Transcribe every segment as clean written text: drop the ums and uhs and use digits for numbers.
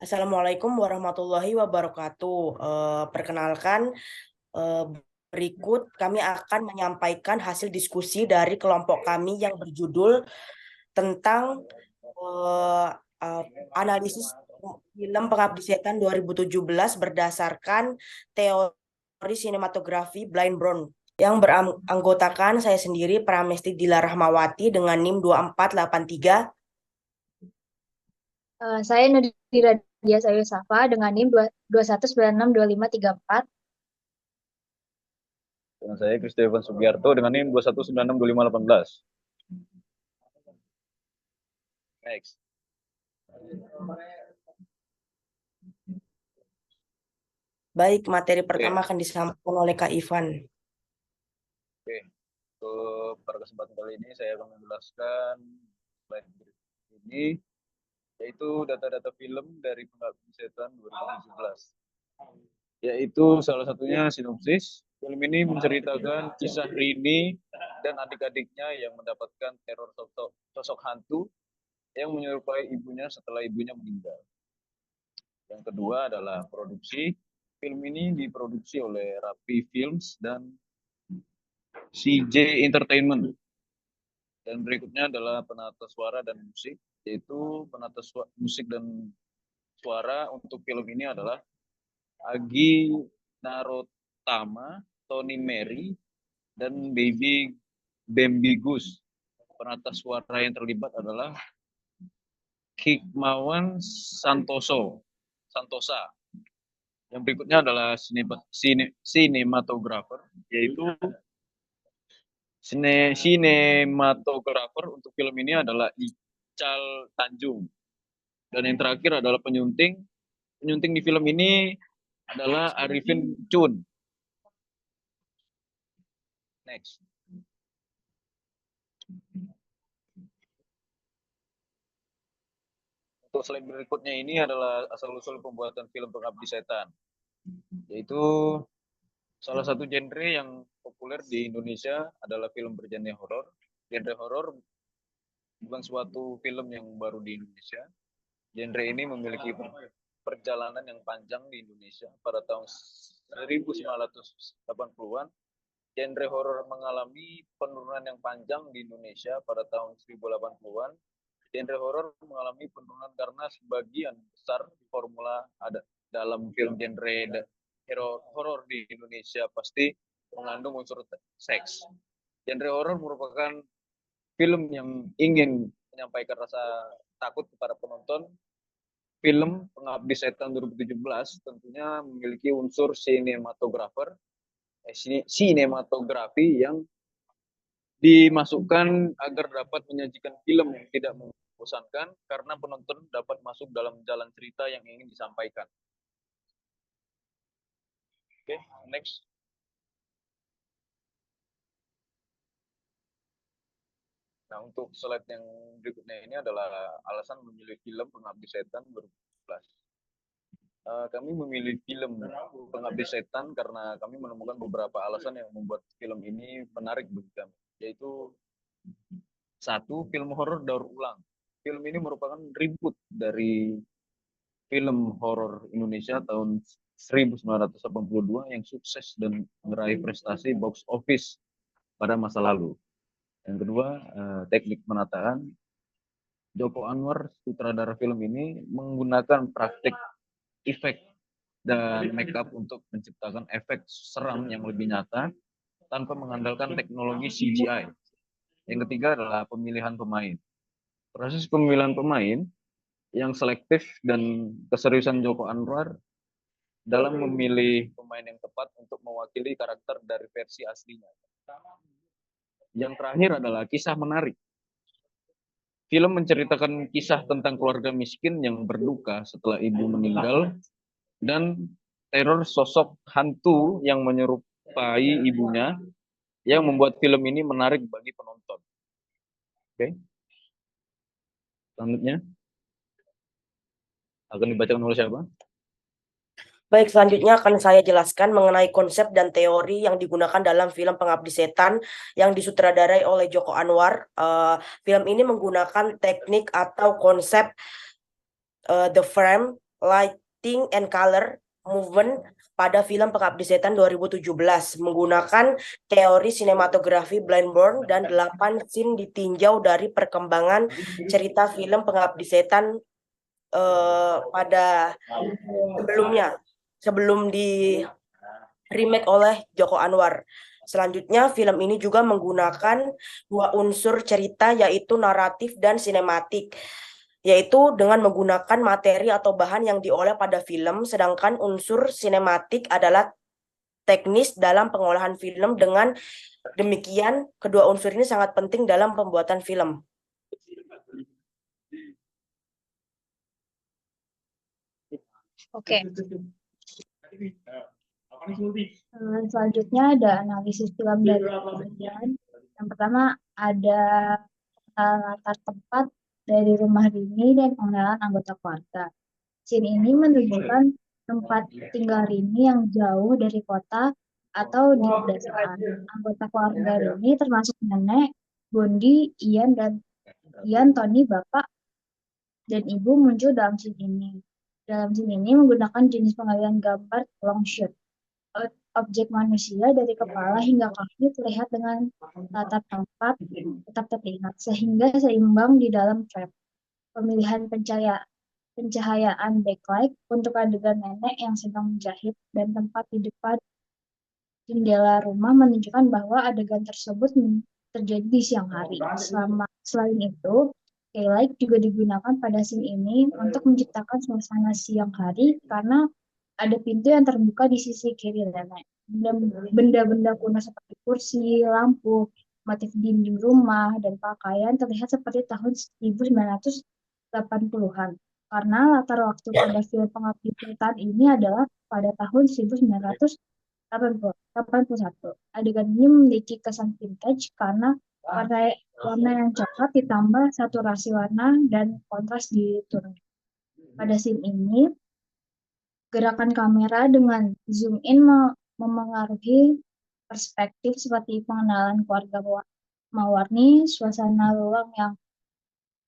Assalamualaikum warahmatullahi wabarakatuh. Perkenalkan, eh, berikut kami akan menyampaikan hasil diskusi dari kelompok kami yang berjudul tentang eh, eh, analisis film Pengabdi Setan 2017 berdasarkan teori sinematografi Blind Brown yang beranggotakan saya sendiri Pramesti Dila Rahmawati dengan NIM 2483. Saya Nadira Dia Sayo Safa dengan NIM 21962534. Dengan saya Kristiawan Sugiarto dengan NIM 21962518. Next. Baik, materi pertama akan disampaikan oleh Kak Ivan. Oke. Pada kesempatan kali ini saya akan menjelaskan slide ini, yaitu data-data film dari Pengabdi Setan 2017. Yaitu salah satunya sinopsis. Film ini menceritakan kisah Rini dan adik-adiknya yang mendapatkan teror sosok hantu yang menyerupai ibunya setelah ibunya meninggal. Yang kedua adalah produksi. Film ini diproduksi oleh Rapi Films dan CJ Entertainment. Dan berikutnya adalah penata suara dan musik, yaitu penata musik dan suara untuk film ini adalah Agi Narotama, Tony Mary, dan Baby Bambigus. Penata suara yang terlibat adalah Hikmawan Santosa. Yang berikutnya adalah sinematografer, yaitu sinematografer untuk film ini adalah Ical Tanjung. Dan yang terakhir adalah penyunting. Penyunting di film ini adalah Arifin Chun. Next. Untuk slide berikutnya ini adalah asal-usul pembuatan film Pengabdi Setan. Yaitu salah satu genre yang populer di Indonesia adalah film bergenre horor. Genre horor bukan suatu film yang baru di Indonesia. Genre ini memiliki perjalanan yang panjang di Indonesia. Pada tahun 1980-an, genre horor mengalami penurunan yang panjang di Indonesia. Pada tahun 1080-an, genre horor mengalami penurunan karena sebagian besar formula ada dalam film genre horor di Indonesia pasti mengandung unsur seks. Genre horor merupakan film yang ingin menyampaikan rasa takut kepada penonton. Film Pengabdi Setan 2017 tentunya memiliki unsur sinematografi yang dimasukkan agar dapat menyajikan film yang tidak membosankan karena penonton dapat masuk dalam jalan cerita yang ingin disampaikan. Oke, next. Nah, untuk slide yang berikutnya ini adalah alasan memilih film Pengabdi Setan 2017. Kami memilih film Pengabdi Setan karena kami menemukan beberapa alasan yang membuat film ini menarik bagi kami, yaitu satu, film horor daur ulang. Film ini merupakan reboot dari film horor Indonesia tahun 1982 yang sukses dan meraih prestasi box office pada masa lalu. Yang kedua, teknik penataan. Joko Anwar, sutradara film ini, menggunakan praktik efek dan makeup untuk menciptakan efek seram yang lebih nyata tanpa mengandalkan teknologi CGI. Yang ketiga adalah pemilihan pemain. Proses pemilihan pemain yang selektif dan keseriusan Joko Anwar dalam memilih pemain yang tepat untuk mewakili karakter dari versi aslinya. Yang terakhir adalah kisah menarik. Film menceritakan kisah tentang keluarga miskin yang berduka setelah ibu meninggal dan teror sosok hantu yang menyerupai ibunya yang membuat film ini menarik bagi penonton. Oke. Selanjutnya akan dibacakan oleh siapa? Baik, selanjutnya akan saya jelaskan mengenai konsep dan teori yang digunakan dalam film Pengabdi Setan yang disutradarai oleh Joko Anwar. Film ini menggunakan teknik atau konsep the frame Lighting and Color Movement pada film Pengabdi Setan 2017 menggunakan teori sinematografi Blindborn dan 8 scene ditinjau dari perkembangan cerita film Pengabdi Setan pada sebelumnya sebelum di remake oleh Joko Anwar. Selanjutnya, film ini juga menggunakan dua unsur cerita yaitu naratif dan sinematik, yaitu dengan menggunakan materi atau bahan yang diolah pada film, sedangkan unsur sinematik adalah teknis dalam pengolahan film. Dengan demikian, kedua unsur ini sangat penting dalam pembuatan film. Oke. Selanjutnya ada analisis film dari kemudian. Yang pertama ada latar tempat dari rumah Rini dan pengenalan anggota keluarga. Scene ini menunjukkan tempat tinggal Rini yang jauh dari kota atau di pedesaan. Anggota keluarga Rini termasuk nenek, Bondi, Ian, Tony, bapak, dan ibu muncul dalam scene ini. Dalam scene ini menggunakan jenis pengambilan gambar long shot. Objek manusia dari kepala hingga kaki terlihat dengan latar tempat tetap terlihat sehingga seimbang di dalam frame. Pemilihan pencahayaan backlight untuk adegan nenek yang sedang menjahit dan tempat di depan jendela rumah menunjukkan bahwa adegan tersebut terjadi di siang hari. Selain itu, Keylight juga digunakan pada scene ini untuk menciptakan suasana siang hari karena ada pintu yang terbuka di sisi kiri nenek. Benda-benda kuno seperti kursi, lampu, motif dinding rumah, dan pakaian terlihat seperti tahun 1980-an. Karena latar waktu pada film Pengabdi Setan ini adalah pada tahun 1981. Adegan ini memiliki kesan vintage karena warna yang coklat ditambah saturasi warna dan kontras diturunkan. Pada scene ini, gerakan kamera dengan zoom in memengaruhi perspektif seperti pengenalan keluarga Mawarni, suasana ruang yang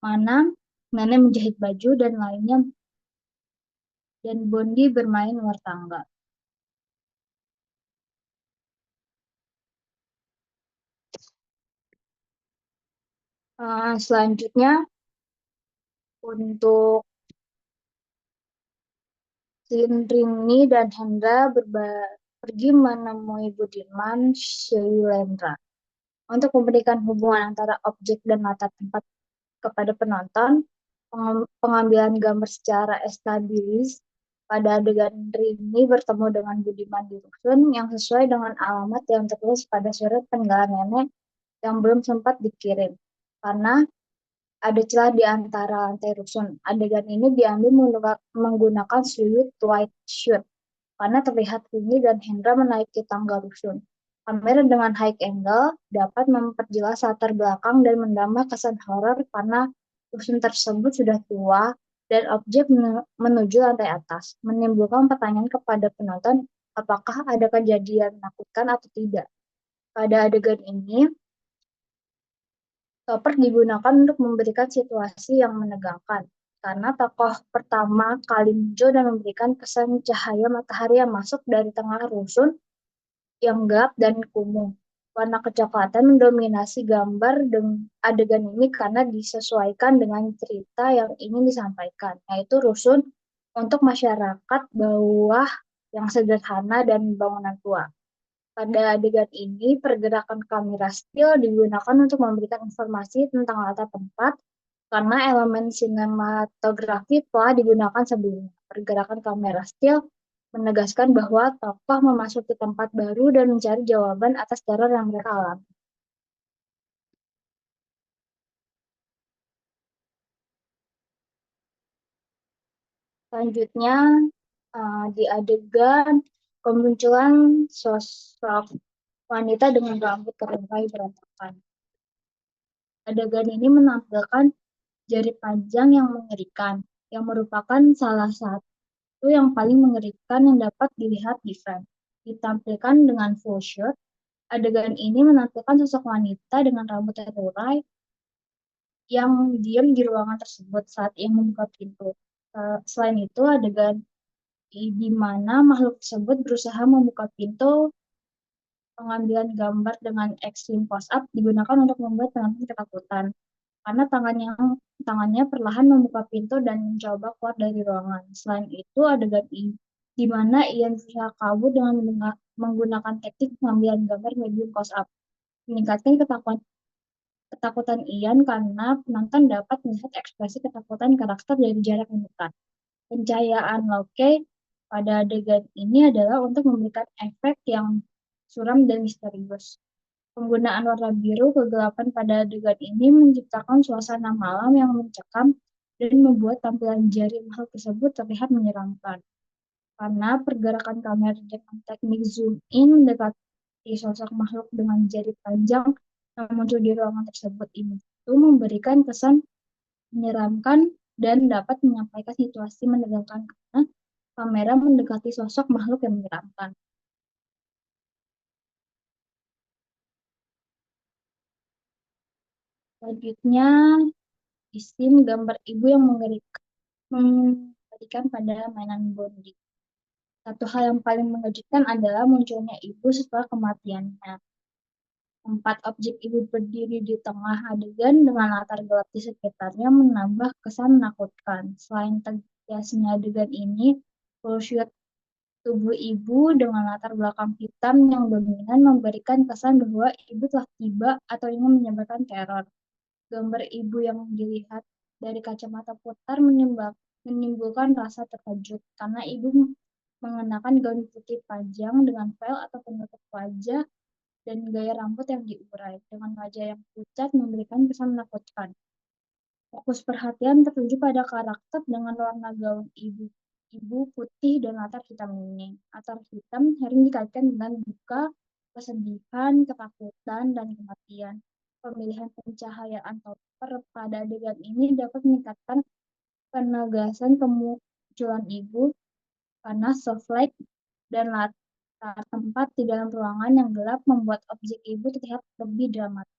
mana nenek menjahit baju dan lainnya, dan Bondi bermain luar tangga. Selanjutnya untuk Rini dan Hendra pergi menemui Budiman Syailendra untuk memberikan hubungan antara objek dan latar tempat kepada penonton. Pengambilan gambar secara estabilis pada adegan Rini bertemu dengan Budiman di rusun yang sesuai dengan alamat yang tertulis pada surat peninggalan nenek yang belum sempat dikirim karena ada celah di antara lantai rusun. Adegan ini diambil menggunakan sudut wide shot karena terlihat Rini dan Hendra menaiki tangga rusun. Kamera dengan high angle dapat memperjelas latar belakang dan menambah kesan horor karena rusun tersebut sudah tua dan objek menuju lantai atas, menimbulkan pertanyaan kepada penonton apakah ada kejadian menakutkan atau tidak. Pada adegan ini, Topper digunakan untuk memberikan situasi yang menegangkan, karena tokoh pertama kali muncul dan memberikan kesan cahaya matahari yang masuk dari tengah rusun yang gelap dan kumuh. Warna kecoklatan mendominasi gambar adegan ini karena disesuaikan dengan cerita yang ingin disampaikan, yaitu rusun untuk masyarakat bawah yang sederhana dan bangunan tua. Pada adegan ini, pergerakan kamera still digunakan untuk memberikan informasi tentang latar tempat karena elemen sinematografi telah digunakan sebelumnya. Pergerakan kamera still menegaskan bahwa tokoh memasuki tempat baru dan mencari jawaban atas teror yang mereka alami. Selanjutnya, di adegan kemunculan sosok wanita dengan rambut terurai berantakan. Adegan ini menampilkan jari panjang yang mengerikan, yang merupakan salah satu yang paling mengerikan yang dapat dilihat di frame. Ditampilkan dengan full shot, adegan ini menampilkan sosok wanita dengan rambut terurai yang diam di ruangan tersebut saat ia membuka pintu. Selain itu, adegan di mana makhluk tersebut berusaha membuka pintu pengambilan gambar dengan ekstrim close up digunakan untuk membuat penonton ketakutan karena tangannya perlahan membuka pintu dan mencoba keluar dari ruangan. Selain itu, adegan di mana Ian berusaha kabur dengan menggunakan teknik pengambilan gambar medium close up meningkatkan ketakutan Ian karena penonton dapat melihat ekspresi ketakutan karakter dari jarak yang dekat. Pencahayaan loke pada adegan ini adalah untuk memberikan efek yang suram dan misterius. Penggunaan warna biru kegelapan pada adegan ini menciptakan suasana malam yang mencekam dan membuat tampilan jari makhluk tersebut terlihat menyeramkan. Karena pergerakan kamera dengan teknik zoom in mendekati sosok makhluk dengan jari panjang yang muncul di ruangan tersebut ini itu memberikan kesan menyeramkan dan dapat menyampaikan situasi menegangkan karena kamera mendekati sosok makhluk yang menyeramkan. Selanjutnya, di scene gambar ibu yang mengerikan pada mainan bonding. Satu hal yang paling mengejutkan adalah munculnya ibu setelah kematiannya. Tempat objek ibu berdiri di tengah adegan dengan latar gelap di sekitarnya menambah kesan menakutkan. Selain tegasnya adegan ini, full shot tubuh ibu dengan latar belakang hitam yang dominan memberikan kesan bahwa ibu telah tiba atau ingin menyebarkan teror. Gambar ibu yang dilihat dari kacamata putar menimbulkan rasa terkejut karena ibu mengenakan gaun putih panjang dengan vel atau penutup wajah dan gaya rambut yang diurai dengan wajah yang pucat memberikan kesan menakutkan. Fokus perhatian tertuju pada karakter dengan warna gaun ibu putih dan latar hitam ini. Latar hitam sering dikaitkan dengan duka, kesedihan, ketakutan, dan kematian. Pemilihan pencahayaan topper pada adegan ini dapat meningkatkan penegasan kemunculan ibu karena soft light dan latar tempat di dalam ruangan yang gelap membuat objek ibu terlihat lebih dramatis.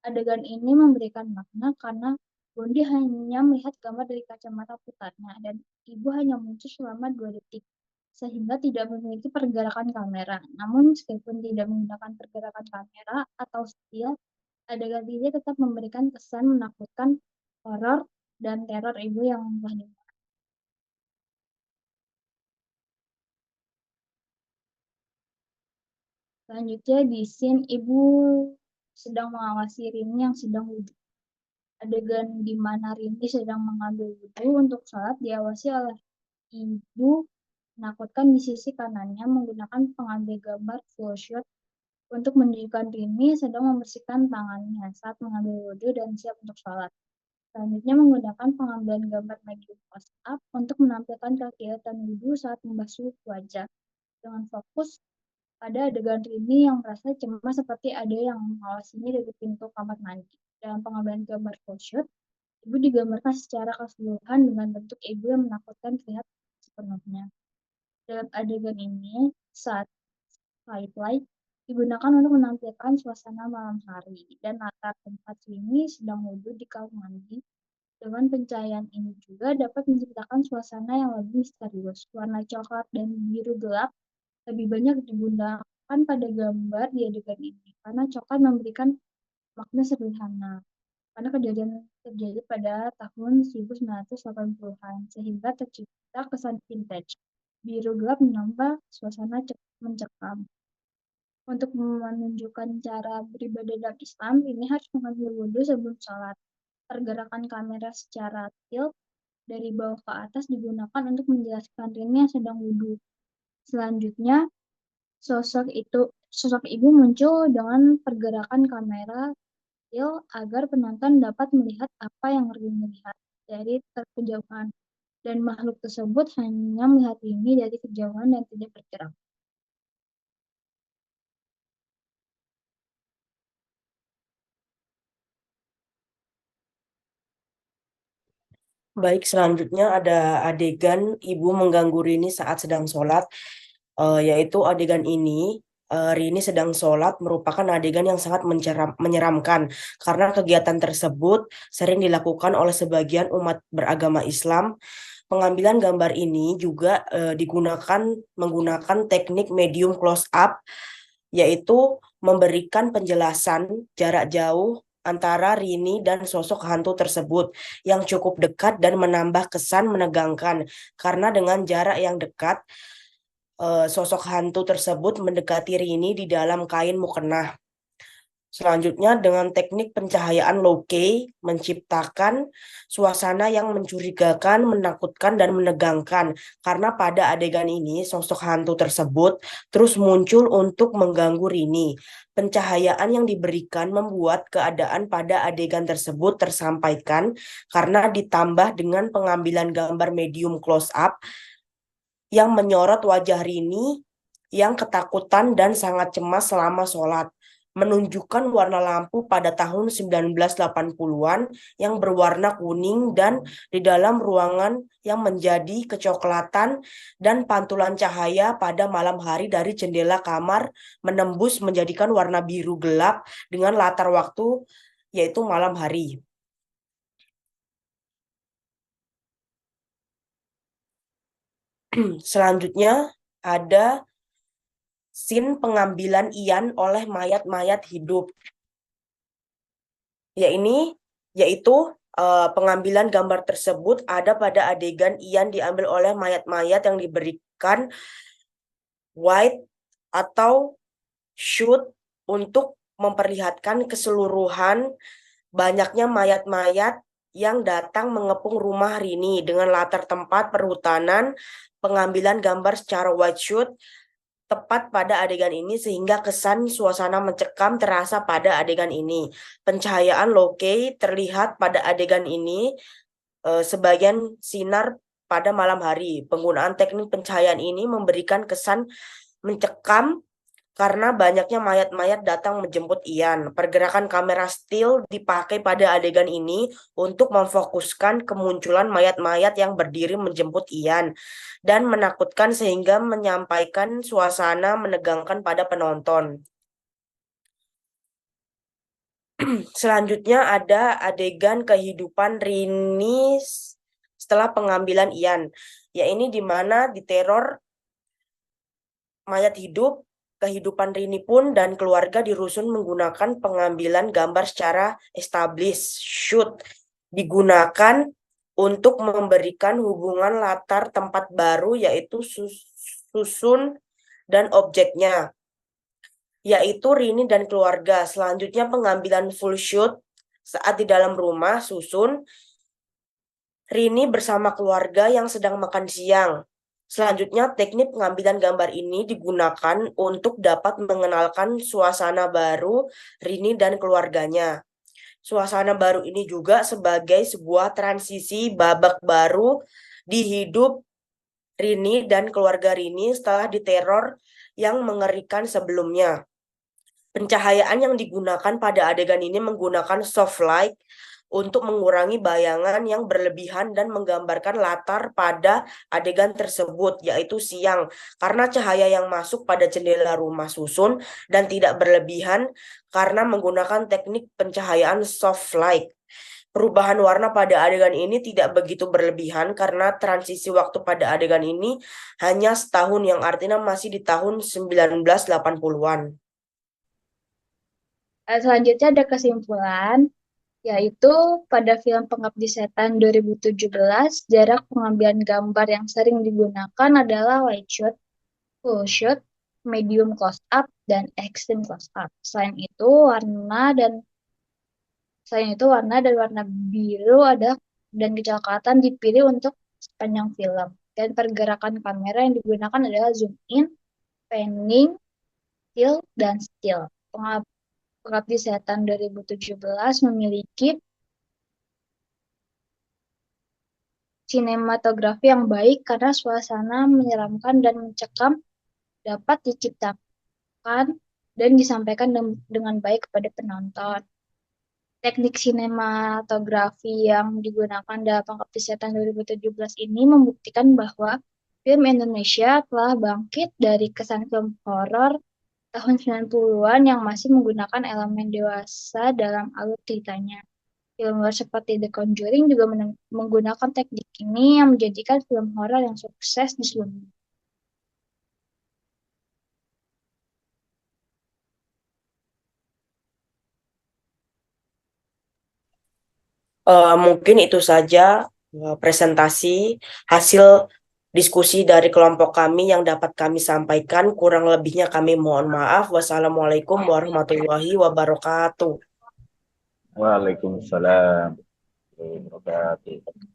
Adegan ini memberikan makna karena Bondi hanya melihat gambar dari kacamata putarnya dan ibu hanya muncul selama 2 detik, sehingga tidak memiliki pergerakan kamera. Namun meskipun tidak menggunakan pergerakan kamera atau still, adegan ini tetap memberikan kesan menakutkan, horor, dan teror ibu yang telah dimulai. Selanjutnya di scene ibu sedang mengawasi Rini yang sedang wudhu. Adegan di mana Rini sedang mengambil wudhu untuk sholat diawasi oleh ibu menakutkan di sisi kanannya menggunakan pengambil gambar full shot untuk menunjukkan Rini sedang membersihkan tangannya saat mengambil wudhu dan siap untuk sholat. Selanjutnya menggunakan pengambilan gambar medium close up untuk menampilkan kegiatan wudhu saat membasuh wajah dengan fokus pada adegan Rini yang merasa cemas seperti ada yang mengawasinya dari pintu kamar mandi. Dalam pengambilan gambar full shot, ibu digambarkan secara keseluruhan dengan bentuk ibu yang menakutkan terlihat sepenuhnya. Dalam adegan ini, saat light digunakan untuk menampilkan suasana malam hari dan latar tempat Rini sedang wudhu di kamar mandi. Dengan pencahayaan ini juga dapat menciptakan suasana yang lebih misterius. Warna coklat dan biru gelap lebih banyak digunakan pada gambar di adegan ini karena coklat memberikan makna sederhana. Karena kejadian terjadi pada tahun 1980-an sehingga tercipta kesan vintage. Biru gelap menambah suasana mencekam. Untuk menunjukkan cara beribadah dalam Islam, ini harus mengambil wudhu sebelum sholat. Pergerakan kamera secara tilt dari bawah ke atas digunakan untuk menjelaskan Rini yang sedang wudhu. Selanjutnya, sosok ibu muncul dengan pergerakan kamera tilt agar penonton dapat melihat apa yang Rini lihat dari kejauhan. Dan makhluk tersebut hanya melihat Rini dari kejauhan dan tidak bergerak. Baik, selanjutnya ada adegan ibu mengganggu Rini saat sedang sholat, yaitu adegan ini Rini sedang sholat merupakan adegan yang sangat menyeramkan karena kegiatan tersebut sering dilakukan oleh sebagian umat beragama Islam. Pengambilan gambar ini juga digunakan menggunakan teknik medium close up, yaitu memberikan penjelasan jarak jauh antara Rini dan sosok hantu tersebut yang cukup dekat dan menambah kesan menegangkan karena dengan jarak yang dekat sosok hantu tersebut mendekati Rini di dalam kain mukena. Selanjutnya dengan teknik pencahayaan low key menciptakan suasana yang mencurigakan, menakutkan, dan menegangkan. Karena pada adegan ini sosok hantu tersebut terus muncul untuk mengganggu Rini. Pencahayaan yang diberikan membuat keadaan pada adegan tersebut tersampaikan karena ditambah dengan pengambilan gambar medium close up yang menyorot wajah Rini yang ketakutan dan sangat cemas selama sholat, menunjukkan warna lampu pada tahun 1980-an yang berwarna kuning dan di dalam ruangan yang menjadi kecoklatan dan pantulan cahaya pada malam hari dari jendela kamar menembus menjadikan warna biru gelap dengan latar waktu yaitu malam hari. Selanjutnya ada scene pengambilan Ian oleh mayat-mayat hidup. Yaitu pengambilan gambar tersebut ada pada adegan Ian diambil oleh mayat-mayat yang diberikan wide atau shoot untuk memperlihatkan keseluruhan banyaknya mayat-mayat yang datang mengepung rumah Rini dengan latar tempat perhutanan. Pengambilan gambar secara wide shoot tepat pada adegan ini sehingga kesan suasana mencekam terasa pada adegan ini. Pencahayaan low key terlihat pada adegan ini sebagian sinar pada malam hari. Penggunaan teknik pencahayaan ini memberikan kesan mencekam karena banyaknya mayat-mayat datang menjemput Ian. Pergerakan kamera still dipakai pada adegan ini untuk memfokuskan kemunculan mayat-mayat yang berdiri menjemput Ian dan menakutkan sehingga menyampaikan suasana menegangkan pada penonton. Selanjutnya ada adegan kehidupan Rini setelah pengambilan Ian. Ya ini di mana diteror mayat hidup, kehidupan Rini pun dan keluarga dirusun menggunakan pengambilan gambar secara established shoot digunakan untuk memberikan hubungan latar tempat baru yaitu susun dan objeknya yaitu Rini dan keluarga. Selanjutnya pengambilan full shoot saat di dalam rumah susun Rini bersama keluarga yang sedang makan siang. Selanjutnya, teknik pengambilan gambar ini digunakan untuk dapat mengenalkan suasana baru Rini dan keluarganya. Suasana baru ini juga sebagai sebuah transisi babak baru di hidup Rini dan keluarga Rini setelah diteror yang mengerikan sebelumnya. Pencahayaan yang digunakan pada adegan ini menggunakan soft light untuk mengurangi bayangan yang berlebihan dan menggambarkan latar pada adegan tersebut, yaitu siang, karena cahaya yang masuk pada jendela rumah susun dan tidak berlebihan karena menggunakan teknik pencahayaan soft light. Perubahan warna pada adegan ini tidak begitu berlebihan karena transisi waktu pada adegan ini hanya setahun yang artinya masih di tahun 1980-an. Selanjutnya ada kesimpulan, yaitu pada film Pengabdi Setan 2017, jarak pengambilan gambar yang sering digunakan adalah wide shot, full shot, medium close up, dan extreme close up. Selain itu warna dan warna biru dan kecoklatan dipilih untuk sepanjang film. Dan pergerakan kamera yang digunakan adalah zoom in, panning, tilt, dan still. Pengabdi Setan 2017 memiliki sinematografi yang baik karena suasana menyeramkan dan mencekam dapat diciptakan dan disampaikan dengan baik kepada penonton. Teknik sinematografi yang digunakan dalam Pengabdi Setan 2017 ini membuktikan bahwa film Indonesia telah bangkit dari kesan film horor tahun 90-an yang masih menggunakan elemen dewasa dalam alur ceritanya. Film luar seperti The Conjuring juga menggunakan teknik ini yang menjadikan film horor yang sukses di seluruh dunia. Mungkin itu saja presentasi hasil diskusi dari kelompok kami yang dapat kami sampaikan. Kurang lebihnya kami mohon maaf. Wassalamualaikum warahmatullahi wabarakatuh. Waalaikumsalam warahmatullahi wabarakatuh.